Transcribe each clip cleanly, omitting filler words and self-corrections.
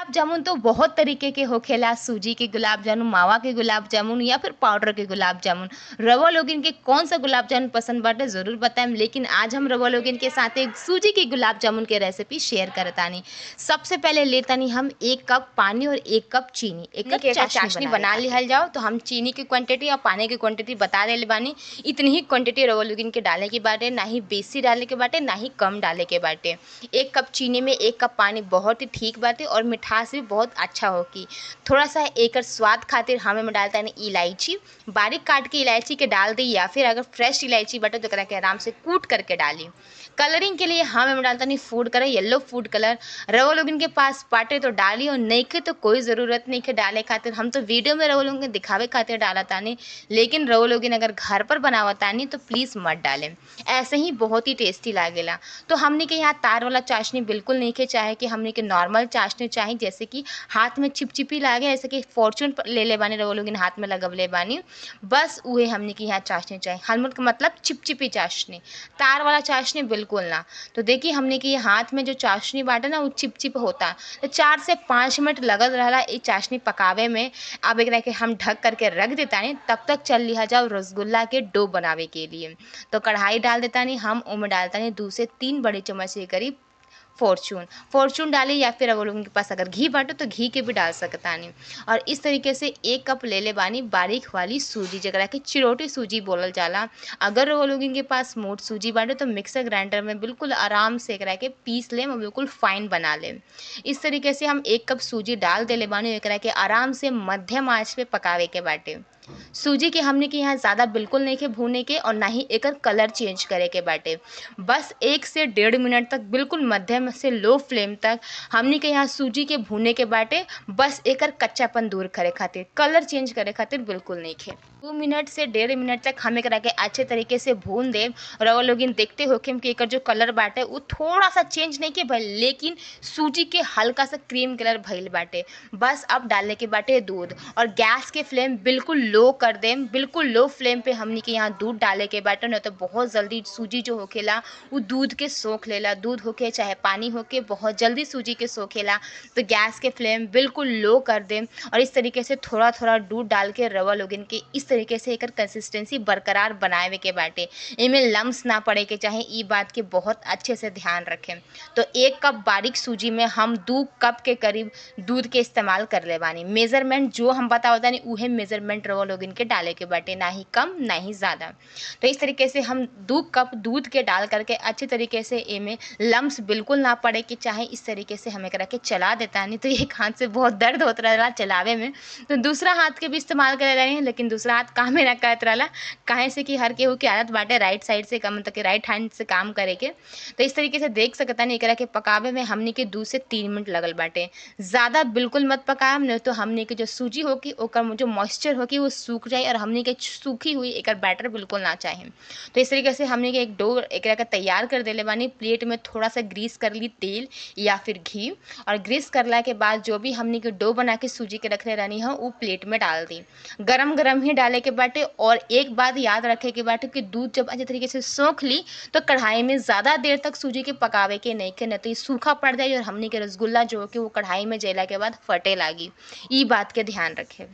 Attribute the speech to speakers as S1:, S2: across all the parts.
S1: गुलाब जामुन तो बहुत तरीके के होखेला। सूजी के गुलाब जामुन, मावा के गुलाब जामुन या फिर पाउडर के गुलाब जामुन। रवा लोगन के कौन सा गुलाब जामुन पसंद बाटे ज़रूर बताएम, लेकिन आज हम रवा लोगन के साथ एक सूजी के गुलाब जामुन के रेसिपी शेयर करतानी। सबसे पहले लेतानी हम 1 कप पानी और 1 कप चीनी। एक कप चाशनी बना लिहल जाओ। तो हम चीनी की क्वांटिटी और पानी की क्वांटिटी बता देले बानी। इतनी ही क्वांटिटी रवा लोगन के डाले के बाटे, ना ही बेसी डाले के बाटे, ना ही कम डाले के बाटे। 1 कप चीनी में 1 कप पानी बहुत ही ठीक बाटे और मिठास भी बहुत अच्छा होगी। थोड़ा सा एकर स्वाद खातिर हम एमे डालतानी इलायची। बारीक काट के इलायची के डाल दी, या फिर अगर फ्रेश इलायची बाटे तो एकरा के आराम से कूट करके डाली। कलरिंग के लिए हम एमे डालतानी food colour, yellow food colour. रवा लोगन के पास बाटे तो डाली, और नइखे तो कोई ज़रूरत नइखे डाले खातिर। हम तो वीडियो में रवा लोगन के दिखावे खातिर डालतानी, लेकिन रवा लोगन अगर घर पर बनावतानी तो प्लीज़ मत डालें। ऐसे ही बहुत ही टेस्टी लागेला। तो हमने के यहाँ तार वाला चाशनी बिल्कुल नइखे चाहे कि हमने के नॉर्मल चाशनी चाही, जैसे कि हाथ में चिपचिपी लागे, जैसे कि फॉर्चून ले ले बानी रवा लोगन हाथ में लगवले बानी। बस उहे हमने के यहाँ चाशनी चाही। हलमुट का मतलब चिपचिपी चाशनी, तार वाला चाशनी बिल्कुल ना। तो देखिए हमने के हाथ में जो चाशनी बाटे ना वो चिपचिप होता। तो 4 से 5 मिनट लगत रहला ई चाशनी पकावे में। अब एकरा के हम ढक करके रख देतानी, तब तक चल लिहा जाओ रसगुल्ला के डो बनावे के लिए। तो कढ़ाई डाल देतानी हम, ओमे डालतानी 2 से 3 बड़े चम्मच के करीब फॉर्चून डाली, या फिर अगर लोगों के पास अगर घी बाटे तो घी के भी डाल सकतानी। और इस तरीके से 1 कप ले ले बानी बारीक वाली सूजी, जगरा के चिरोटी सूजी बोलल जाला। अगर वो लोगन के पास मोट सूजी बाटे तो मिक्सर ग्राइंडर में बिल्कुल आराम से एकरा के पीस लेम और बिल्कुल फाइन बना लेम। इस तरीके से हम 1 कप सूजी डाल देले बानी, एकरा के आराम से मध्यम आंच पे पकावे के बाटे। सूजी के हमने के यहाँ ज़्यादा बिल्कुल नइखे भूने के, और ना ही एकर कलर चेंज करे के बाटे। बस 1 से 1.5 मिनट तक बिल्कुल मध्यम से लो फ्लेम तक हमने के यहाँ सूजी के भूने के बाटे। बस एकर कच्चापन दूर करे खातिर, कलर चेंज करे खातिर बिल्कुल नइखे। 2 मिनट से 1.5 मिनट तक हम एकरा के अच्छे तरीके से भून देब। रवा लोगिन देखते होखेम कि एकर जो कलर बाटे वो थोड़ा सा चेंज नइखे भइल, लेकिन सूजी के हल्का सा क्रीम कलर भइल बाटे। बस अब डालने के बाटे दूध, और गैस के फ्लेम बिल्कुल लो कर देम। बिल्कुल लो फ्लेम पे हमनी के यहाँ दूध डाले के बाटे, न तो बहुत जल्दी सूजी जो होखेला वो दूध के सोख लेला। दूध होके चाहे पानी होके बहुत जल्दी सूजी के सोखेला। तो गैस के फ्लेम बिल्कुल लो कर देम, और इस तरीके से थोड़ा थोड़ा दूध डाल के रवा लोगिन के इस तरीके से एकर कंसिस्टेंसी बरकरार बनावे के बाटे। इमें लम्स ना पड़े के चाहे, ई बात के बहुत अच्छे से ध्यान रखें। तो 1 कप बारीक सूजी में हम 2 कप के करीब दूध के इस्तेमाल कर ले बानी। मेजरमेंट जो हम बतावतानी उहे मेजरमेंट रवा लोगिन के डाले के बाटे, ना ही कम ना ही ज़्यादा। तो इस तरीके से हम 2 कप दूध के डाल करके अच्छे तरीके से एमे लम्स बिल्कुल ना पड़े कि चाहे, इस तरीके से हम एकरा के चला देतानी। तो एक हाथ से बहुत दर्द होत रहला चलावे में, तो दूसरा हाथ के भी इस्तेमाल करे रही, लेकिन दूसरा हाथ काम में ना करत रहला। काहे से कि हर केहू के आदत बाटे राइट साइड से काम, मतलब कि राइट हैंड से काम करे के। तो इस तरीके से देख सकतानी एकरा के पकावे में हमनी के 2 से 3 मिनट लगल बाटे। ज़्यादा बिल्कुल मत पकाएम, नहीं तो हमनी के जो सूजी होगी ओकर जो मॉइस्चर होगी वो सूख जाए, और हमनी के सूखी हुई एकर बैटर बिल्कुल ना चाहे। तो इस तरीके से हमनी के एक डो एकरा के तैयार कर देले बानी। प्लेट में थोड़ा सा ग्रीस कर ली तेल या फिर घी, और ग्रीस करला के बाद जो भी हमनी के डो बना के सूजी के रखले रहनी है वो प्लेट में डाल दी। गरम गरम ही डाले के बाटे। और एक बात याद रखे के बाटे कि दूध जब अच्छे तरीके से सोख ली तो कढ़ाई में ज़्यादा देर तक सूजी के पकावे के नहीं के, नहीं तो ये सूखा पड़ जाए और हमनी के रसगुल्ला जो हो कि वो कढ़ाई में जला के बाद फटे लागी। ई बात के ध्यान रखें।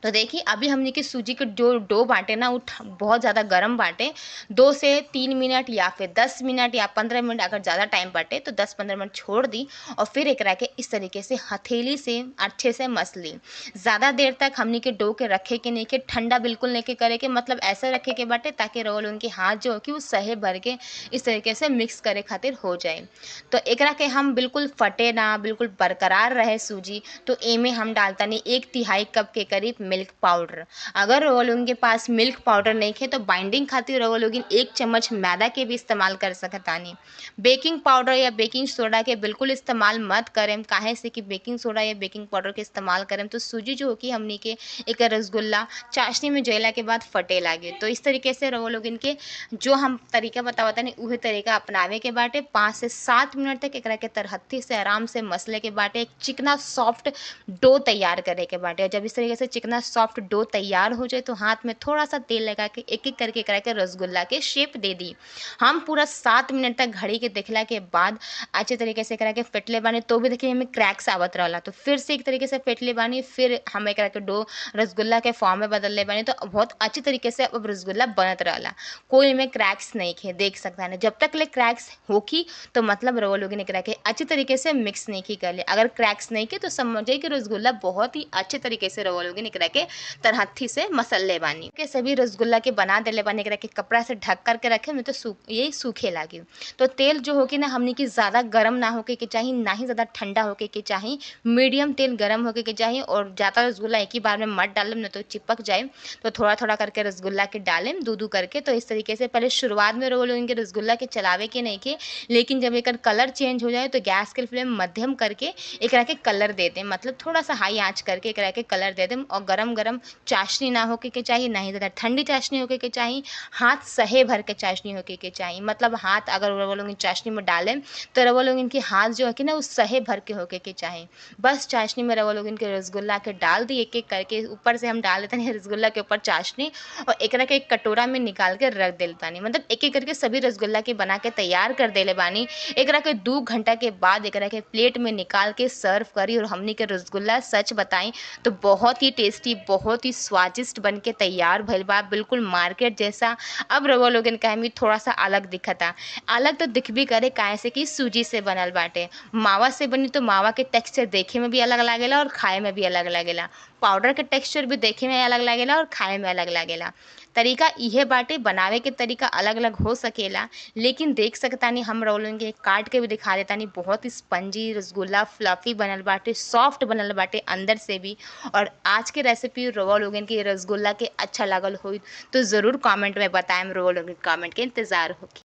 S1: तो देखिए अभी हमने के सूजी के जो डो बाटे ना वो बहुत ज़्यादा गर्म बाटे। 2 से 3 मिनट या फिर 10 मिनट या 15 मिनट, अगर ज़्यादा टाइम बाटे तो 10-15 मिनट छोड़ दी, और फिर एकरा के इस तरीके से हथेली से अच्छे से मस ली। ज़्यादा देर तक हमने के डो के रखे के नहीं के, ठंडा बिल्कुल नहीं के करे के, मतलब ऐसे रखे के बाटे ताकि रोल उनके हाथ जो हो कि वो सहे भर के इस तरीके से मिक्स करे खातिर हो जाए। तो एकरा के हम बिल्कुल फटे ना, बिल्कुल बरकरार रहे सूजी, तो एमे हम डालतानी 1/3 कप के करीब मिल्क पाउडर। अगर वो लोगन के पास मिल्क पाउडर नहीं है तो बाइंडिंग खातिर वो लोगन 1 चम्मच मैदा के भी इस्तेमाल कर सकतानी। बेकिंग पाउडर या बेकिंग सोडा के बिल्कुल इस्तेमाल मत करें, काहे से कि बेकिंग सोडा या बेकिंग पाउडर के इस्तेमाल करें तो सूजी जो होगी हमनी के एक रसगुल्ला चाशनी में जला के बाद फटे लागे। तो इस तरीके से वो लोगन के जो हम तरीका बतावतानी उहे तरीका अपनावे के बाटे। 5 से 7 मिनट तक एकरा के तरहत्थी से आराम से मसले के बाटे। एक चिकना सॉफ्ट डो तैयार करे के बाटे। जब इस तरीके से चिकना सॉफ्ट डो तैयार हो जाए तो हाथ में थोड़ा सा तेल लगा के एक एक करके करा के रसगुल्ला के शेप दे दी। हम पूरा 7 मिनट तक घड़ी के देखला के बाद अच्छे तरीके से करा के फेटले बानी, तो भी देखिए हमें क्रैक्स आवत रहला, तो फिर से एक तरीके से फेटले बानी, फिर हम एकरा के डो रसगुल्ला के फॉर्म में बदल ले बानी, तो बहुत अच्छी तरीके से अब रसगुल्ला बनत रहला। कोई में क्रैक्स नहीं खे, देख सकता है जब तक ले क्रैक्स होखी तो मतलब रवा लोगन एकरा के अच्छी तरीके से मिक्स नहीं की कर ले। अगर क्रैक्स नहीं के तो समझिए कि रसगुल्ला बहुत ही अच्छे तरीके से रवा लोगन एकरा के तरहत्थी से मसल ले बानी के सभी रसगुल्ला के बना देले बानी। एकरा के कपड़ा से ढक करके रखे में तो ये सूखे लागी। तो तेल जो होगी ना हमनी की ज़्यादा गर्म ना होके के चाहिए, ना ही ज़्यादा ठंडा होके के चाहिए, मीडियम तेल गर्म होके के चाहिए। और ज़्यादा रसगुल्ला एक ही बार में मत डालम ना तो चिपक जाए, तो थोड़ा थोड़ा करके रसगुल्ला के डालें दू दू करके। तो इस तरीके से पहले शुरुआत में रवा लोगन के रसगुल्ला के चलावे के नहीं के, लेकिन जब एक कलर चेंज हो जाए तो गैस के फ्लेम मध्यम करके एकरा के कलर दे दें, मतलब थोड़ा सा हाई आंच करके एकरा के कलर दे दें। और गरम गरम चाशनी ना होके के चाहिए, ना ही ज़्यादा ठंडी चाशनी होके के चाहिए, हाथ सहे भर के चाशनी होके के चाहिए। मतलब हाथ अगर रवा लोगन चाशनी में डालें तो रवा लोगन के हाथ जो है कि ना उस सहे भर के होके के चाहिए। बस चाशनी में रवा लोगन के रसगुल्ला के डाल दी एक एक करके, ऊपर से हम डाल देते हैं रसगुल्ला के ऊपर चाशनी, और एकरा के एक कटोरा में निकाल के रख देल बानी। मतलब एक एक करके सभी रसगुल्ला के बना के तैयार कर देले बानी। एकरा के 2 घंटा के बाद एकरा के प्लेट में निकाल के सर्व करी, और हमनी के रसगुल्ला सच बताई तो बहुत ही टेस्टी, बहुत ही स्वादिष्ट बन के तैयार भइल बा, बिल्कुल मार्केट जैसा। अब रवा लोगन का हमें थोड़ा सा अलग दिखता, अलग तो दिख भी करे काहे से कि सूजी से बनल बाटे। मावा से बनी तो मावा के टेक्सचर देखे में भी अलग लागेला और खाए में भी अलग लागेला। पाउडर के टेक्सचर भी देखे में अलग लागेला और खाए में अलग लागेला। तरीका इहे बाटे, बनावे के तरीका अलग अलग हो सकेला, लेकिन देख सकतानी हम रवा लोगन के काट के भी दिखा देतानी। बहुत ही स्पंजी रसगुल्ला फ्लफी बनल बाटे, सॉफ्ट बनल बाटे अंदर से भी। और आज के रेसिपी रवा लोगन के रसगुल्ला के अच्छा लागल होई तो ज़रूर कमेंट में बताएं। रवा लोगन कमेंट के इंतज़ार होगी।